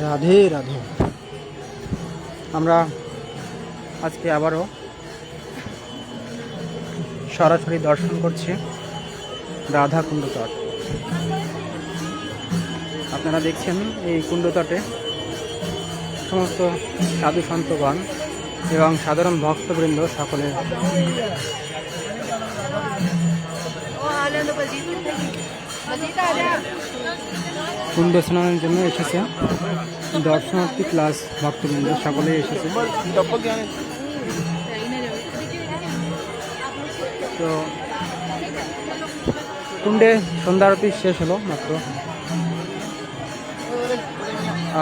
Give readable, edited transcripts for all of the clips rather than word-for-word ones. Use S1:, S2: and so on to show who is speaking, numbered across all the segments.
S1: রাধে রাধে। আমরা আজকে আবারও সরাসরি দর্শন করছি রাধা কুণ্ড তট। আপনারা দেখছেন এই কুণ্ড তটে সমস্ত সাধু সন্তগণ এবং সাধারণ ভক্তবৃন্দ সকলে কুণ্ড স্নানের জন্য এসেছে। দর্শনার্থী প্লাস ভক্তবৃন্দ সকলেই এসেছে। তো কুণ্ডে সন্ধ্যা আরতি শেষ হলো মাত্র,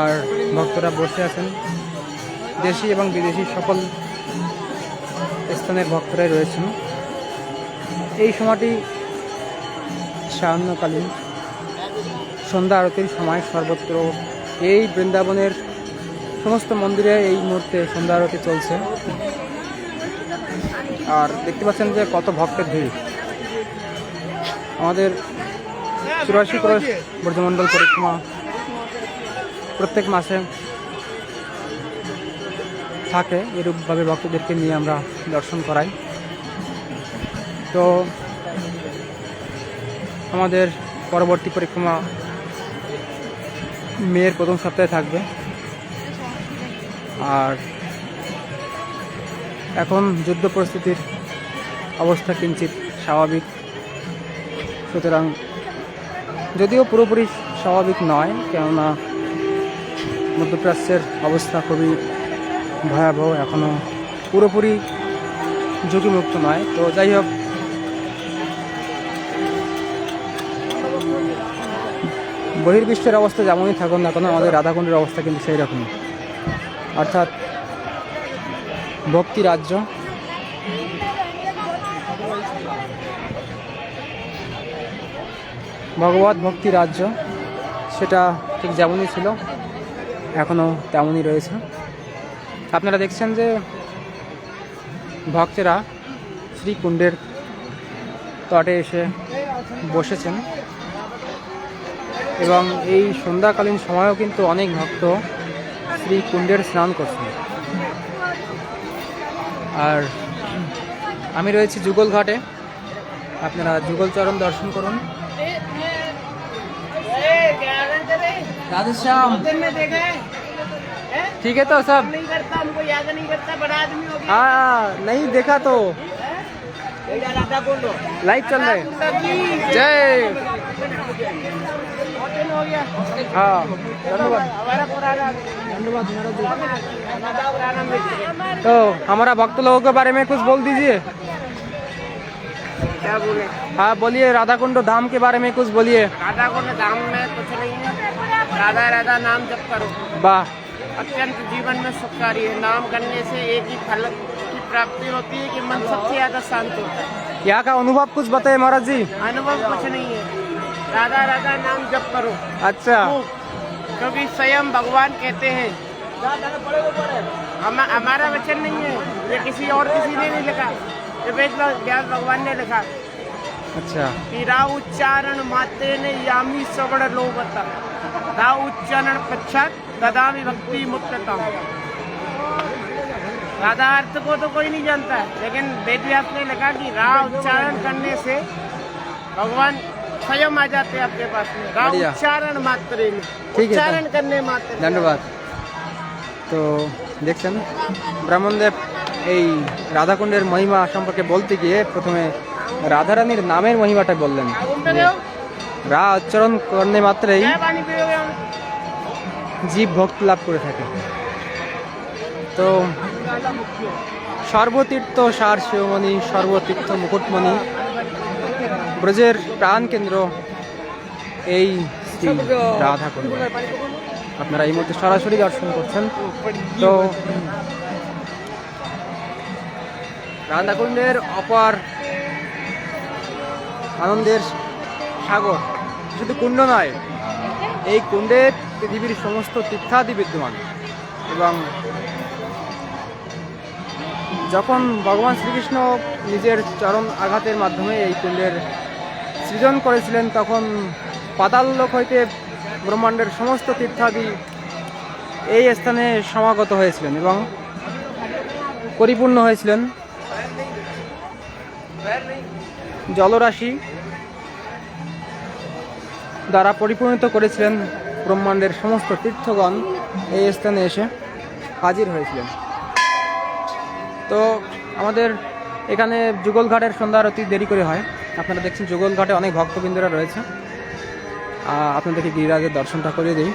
S1: আর ভক্তরা বসে আছেন। দেশি এবং বিদেশি সকল স্থানের ভক্তরাই রয়েছেন। এই সময়টি সায়াহ্নকালীন সন্ধ্যা আরতির সময়। সর্বত্র এই বৃন্দাবনের সমস্ত মন্দিরে এই মুহূর্তে সন্ধ্যা আরতি চলছে। আর দেখতে পাচ্ছেন যে কত ভক্তের ভিড়। আমাদের 84 ক্রোশ ব্রজমণ্ডল পরিক্রমা প্রত্যেক মাসে থাকে, এরূপভাবে ভক্তদেরকে নিয়ে আমরা দর্শন করাই। তো আমাদের পরবর্তী পরিক্রমা মেয়ের প্রথম সপ্তাহে থাকবে। আর এখন যুদ্ধ পরিস্থিতির অবস্থা কিঞ্চিত স্বাভাবিক, সুতরাং যদিও পুরোপুরি স্বাভাবিক নয়, কেননা মধ্যপ্রাচ্যের অবস্থা খুবই ভয়াবহ, এখনও পুরোপুরি ঝুঁকিমুক্ত নয়। তো যাই হোক, বহির্বিশ্বের অবস্থা যেমনই থাকুন না কেন, আমাদের রাধাকুণ্ডের অবস্থা কিন্তু সেই রকমই, অর্থাৎ ভক্তি রাজ্য। ভগবত ভক্তি রাজ্য, সেটা ঠিক যেমনই ছিল এখনও তেমনই রয়েছে। আপনারা দেখছেন যে ভক্তেরা শ্রীকুণ্ডের তটে এসে বসেছেন এবং এই সন্ধ্যাকালীন সময়ও কিন্তু অনেক ভক্ত শ্রীকুণ্ডের স্নান করছেন। আর আমি রয়েছি যুগল ঘাটে, আপনারা যুগল চরণ দর্শন করুন। राधे श्याम ठीक है तो सब नहीं करता, हमको याद नहीं करता, बड़ा आदमी हो गया। हाँ नहीं देखा तो लाइव चल रहे। जय हाँ धन्यवाद धन्यवाद। तो हमारा भक्त लोगों के बारे में कुछ बोल दीजिए। क्या बोले? हाँ बोलिए, राधा कुंड धाम के बारे में कुछ बोलिए।
S2: राधा कुंड धाम में कुछ नहीं है, राधा राधा नाम जप करो,
S1: वाह,
S2: अत्यंत जीवन में सुखकारी है। नाम करने से एक ही फल की प्राप्ति होती है कि मन सबसे ज्यादा शांत होता है।
S1: यहाँ का अनुभव कुछ बताए महाराज जी।
S2: अनुभव कुछ नहीं है, राधा राधा नाम जप करो।
S1: अच्छा,
S2: क्योंकि स्वयं भगवान कहते हैं, हमारा वचन नहीं है, ये किसी और किसी ने नहीं लिखा, ये वेद व्यास भगवान ने लिखा।
S1: अच्छा,
S2: कि रा उच्चारण मात्रे ने यामी सवर्ण लोभता, रा उच्चारण पश्चात तदा विभक्ति मुक्तता। राधा अर्थ को तो कोई नहीं जानता है, लेकिन वेद व्यास ने लिखा कि रा उच्चारण करने से भगवान स्वयं आ जाते हैं आपके पास में। रा उच्चारण मात्रे में, उच्चारण करने मात्र।
S1: धन्यवाद। तो দেখছেন ব্রাহ্মণদেব এই রাধাকুণ্ডের মহিমা সম্পর্কে বলতে গিয়ে প্রথমে রাধারানীর নামের মহিমাটা বললেন। রা উচ্চারণ করলে মাত্রই জীব ভক্তি লাভ করে থাকে। তো সর্বতীর্থ সার শিরোমণি, সর্বতীর্থ মুকুটমণি, ব্রজের প্রাণ কেন্দ্র এই শ্রী রাধাকুণ্ড। আপনারা এই মুহূর্তে সরাসরি দর্শন করছেন। তো রাধাকুণ্ডের অপার আনন্দের সাগর, শুধু কুণ্ড নয়, এই কুণ্ডে পৃথিবীর সমস্ত তীর্থাদি বিদ্যমান। এবং যখন ভগবান শ্রীকৃষ্ণ নিজের চরণ আঘাতের মাধ্যমে এই কুণ্ডের সৃজন করেছিলেন, তখন পাতাল লোক হইতে ব্রহ্মাণ্ডের সমস্ত তীর্থাদি এই স্থানে সমাগত হয়েছিলেন এবং পরিপূর্ণ হয়েছিলেন জলরাশি দ্বারা পরিপূর্ণিত করেছিলেন ব্রহ্মাণ্ডের সমস্ত তীর্থগণ এই স্থানে এসে হাজির হয়েছিলেন। তো আমাদের এখানে যুগলঘাটের সন্ধ্যা আরতি দেরি করে হয়। আপনারা দেখছেন যুগলঘাটে অনেক ভক্তবৃন্দরা রয়েছে। আপনাদেরকে গিরিরাজের দর্শনটা করিয়ে দিই।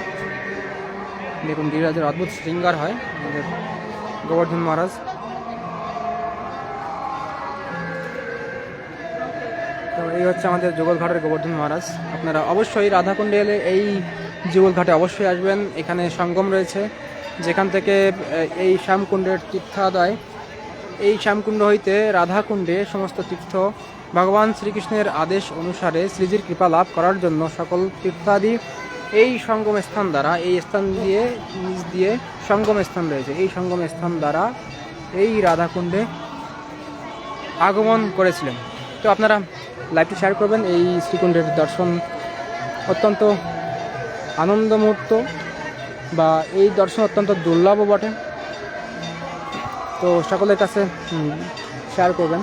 S1: দেখুন গিরিরাজের অদ্ভুত শৃঙ্গার হয় আমাদের গোবর্ধন মহারাজ। তো এই হচ্ছে আমাদের যুগলঘাটের গোবর্ধন মহারাজ। আপনারা অবশ্যই রাধাকুণ্ডে এলে এই যুগলঘাটে অবশ্যই আসবেন। এখানে সঙ্গম রয়েছে, যেখান থেকে এই শ্যামকুণ্ডের তীর্থাদয়, এই শ্যামকুণ্ড হইতে রাধাকুণ্ডে সমস্ত তীর্থ ভগবান শ্রীকৃষ্ণের আদেশ অনুসারে শ্রীজির কৃপা লাভ করার জন্য সকল তীর্থাদি এই সঙ্গম স্থান দ্বারা, এই স্থান দিয়ে নিজ দিয়ে সঙ্গম স্থান রয়েছে, এই সঙ্গম স্থান দ্বারা এই রাধাকুণ্ডে আগমন করেছিলেন। তো আপনারা লাইভটি শেয়ার করবেন। এই শ্রীকুণ্ডের দর্শন অত্যন্ত আনন্দ মুহূর্ত, বা এই দর্শন অত্যন্ত দুর্লভও বটে। তো সকলের কাছে শেয়ার করবেন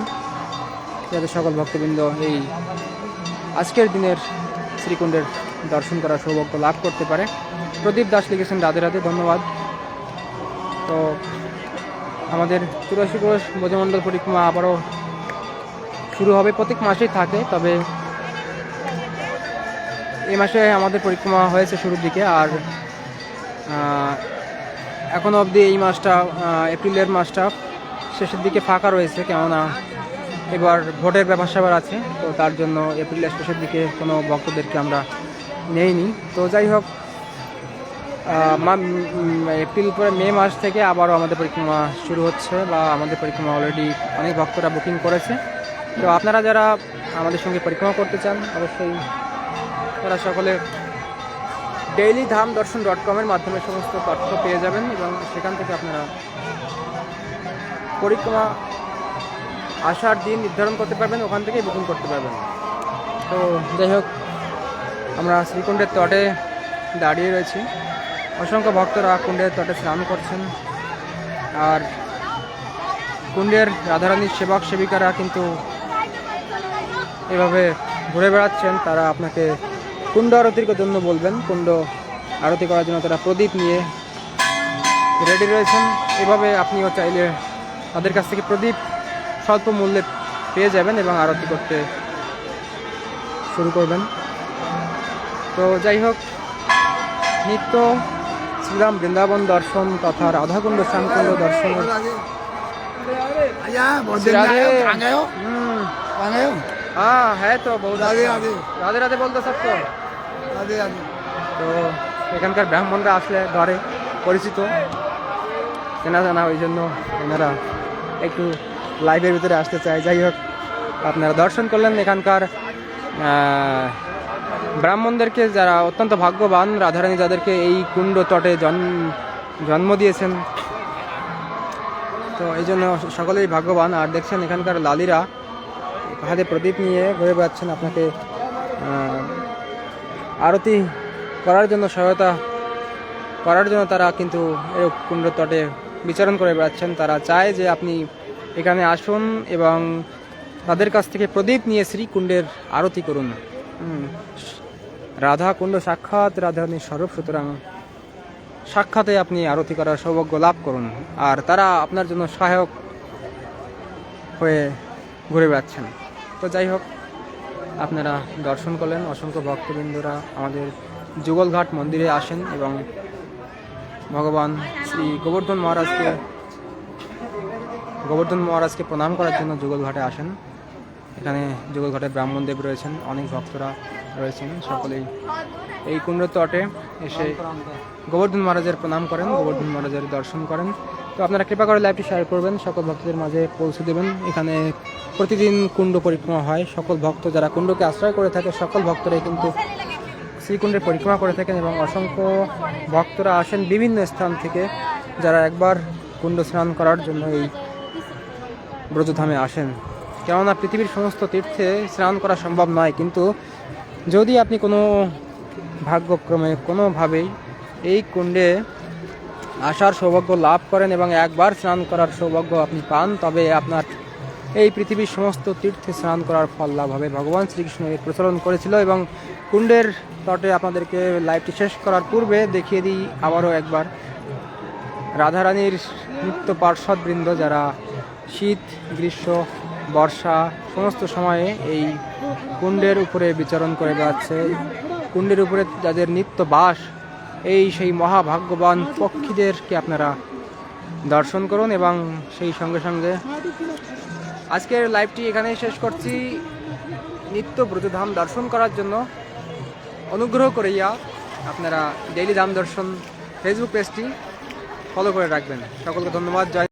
S1: যাতে সকল ভক্তবৃন্দ এই আজকের দিনের শ্রীকুণ্ডের দর্শন করার সৌভাগ্য লাভ করতে পারে। প্রদীপ দাস লিখেছেন রাধে রাধে, ধন্যবাদ। তো আমাদের 84 কোষ ব্রজমণ্ডল পরিক্রমা আবারও শুরু হবে, প্রত্যেক মাসেই থাকে, তবে এই মাসে আমাদের পরিক্রমা হয়েছে শুরুর দিকে, আর এখনও অবধি এই মাসটা, এপ্রিলের মাসটা শেষের দিকে ফাঁকা রয়েছে, কেননা এবার ভোটের ব্যাপার স্যাপার আছে। তো তার জন্য এপ্রিলের শেষের দিকে কোনো ভক্তদেরকে আমরা নেইনি। তো যাই হোক, এপ্রিল পরে মে মাস থেকে আবারও আমাদের পরিক্রমা শুরু হচ্ছে, বা আমাদের পরিক্রমা অলরেডি অনেক ভক্তরা বুকিং করেছে। তো আপনারা যারা আমাদের সঙ্গে পরিক্রমা করতে চান অবশ্যই তারা সকলে dailyধামদর্শন.com-এর মাধ্যমে সমস্ত তথ্য পেয়ে যাবেন, এবং সেখান থেকে আপনারা পরিক্রমা আসার দিন নির্ধারণ করতে পারবেন, ওখান থেকেই বুকিং করতে পারবেন। তো যাই হোক, আমরা শ্রীকুণ্ডের তটে দাঁড়িয়ে রয়েছি। অসংখ্য ভক্তরা কুণ্ডের তটে স্নান করছেন, আর কুণ্ডের রাধারানীর সেবক সেবিকারা কিন্তু এভাবে ঘুরে বেড়াচ্ছেন। তারা আপনাকে কুণ্ড আরতির জন্য বলবেন, কুণ্ড আরতি করার জন্য তারা প্রদীপ নিয়ে রেডি রয়েছেন। এভাবে আপনিও চাইলে তাদের কাছ থেকে প্রদীপ স্বল্প মূল্যে পেয়ে যাবেন এবং আরতি করতে শুরু করবেন। তো যাই হোক, নিত্য শ্রীরাম বৃন্দাবন দর্শন তথা রাধাকুণ্ড শ্যামকুণ্ড দর্শন। हाँ है तो बहुत राधे राधे बोलते सबको राधे राधे। তো এখানকার ব্রাহ্মণরা আসলে ধরে পরিচিত চেনা জানা, ওই জন্য এনারা একটু লাইভের ভিতরে আসতে চায়। যাই হোক, আপনারা দর্শন করলেন এখানকার ব্রাহ্মণদেরকে, যারা অত্যন্ত ভাগ্যবান, রাধারানী যাদেরকে এই কুণ্ড তটে জন্ম দিয়েছেন। তো এই জন্য সকলেই ভাগ্যবান। আর দেখছেন এখানকার লালীরা হাতে প্রদীপ নিয়ে ঘুরে বেড়াচ্ছেন, আপনাকে আরতি করার জন্য, সহায়তা করার জন্য তারা কিন্তু এই কুণ্ড তটে বিচরণ করে বেড়াচ্ছেন। তারা চায় যে আপনি এখানে আসুন এবং তাদের কাছ থেকে প্রদীপ নিয়ে শ্রীকুণ্ডের আরতি করুন। রাধা কুণ্ড সাক্ষাৎ রাধারানীর স্বরূপ, সুতরাং সাক্ষাতে আপনি আরতি করার সৌভাগ্য লাভ করুন। আর তারা আপনার জন্য সহায়ক হয়ে ঘুরে বেড়াচ্ছেন। তো যাই হোক, আপনারা দর্শন করলেন। অসংখ্য ভক্তবৃন্দরা আমাদের যুগলঘাট মন্দিরে আসেন এবং ভগবান শ্রী গোবর্ধন মহারাজকে প্রণাম করার জন্য যুগলঘাটে আসেন। এখানে যুগলঘাটে ব্রাহ্মণদেব রয়েছেন, অনেক ভক্তরা রয়েছেন, সকলেই এই কুণ্ড তটে এসে গোবর্ধন মহারাজের প্রণাম করেন, গোবর্ধন মহারাজের দর্শন করেন। তো আপনারা কৃপা করে লাইভটি শেয়ার করবেন, সকল ভক্তদের মাঝে পৌঁছে দেবেন। এখানে প্রতিদিন কুণ্ড পরিক্রমা হয়। সকল ভক্ত যারা কুণ্ডকে আশ্রয় করে থাকে, সকল ভক্তরাই কিন্তু শ্রীকুণ্ডের পরিক্রমা করে থাকেন, এবং অসংখ্য ভক্তরা আসেন বিভিন্ন স্থান থেকে, যারা একবার কুণ্ড স্নান করার জন্য এই ব্রজধামে আসেন। কেননা পৃথিবীর সমস্ত তীর্থে স্নান করা সম্ভব নয়, কিন্তু যদি আপনি কোনো ভাগ্যক্রমে কোনোভাবেই এই কুণ্ডে আসার সৌভাগ্য লাভ করেন এবং একবার স্নান করার সৌভাগ্য আপনি পান, তবে আপনার এই পৃথিবীর সমস্ত তীর্থে স্নান করার ফল লাভ হবে। ভগবান শ্রীকৃষ্ণ এর প্রচলন করেছিল এবং কুণ্ডের তটে আপনাদেরকে লাইভটি শেষ করার পূর্বে দেখিয়ে দিই আবারও একবার রাধারানীর নিত্য পার্শ্বদবৃন্দ যারা শীত, গ্রীষ্ম, বর্ষা সমস্ত সময়ে এই কুণ্ডের উপরে বিচরণ করে বেড়াচ্ছে। কুণ্ডের উপরে যাদের নিত্য বাস, এই সেই মহাভাগ্যবান পক্ষীদেরকে আপনারা দর্শন করুন এবং সেই সঙ্গে সঙ্গে আজকের লাইভটি এখানেই শেষ করছি। নিত্য ব্রজধাম দর্শন করার জন্য অনুগ্রহ করিয়া আপনারা ডেইলি ধাম দর্শন ফেসবুক পেজটি ফলো করে রাখবেন। সকলকে ধন্যবাদ। জয়।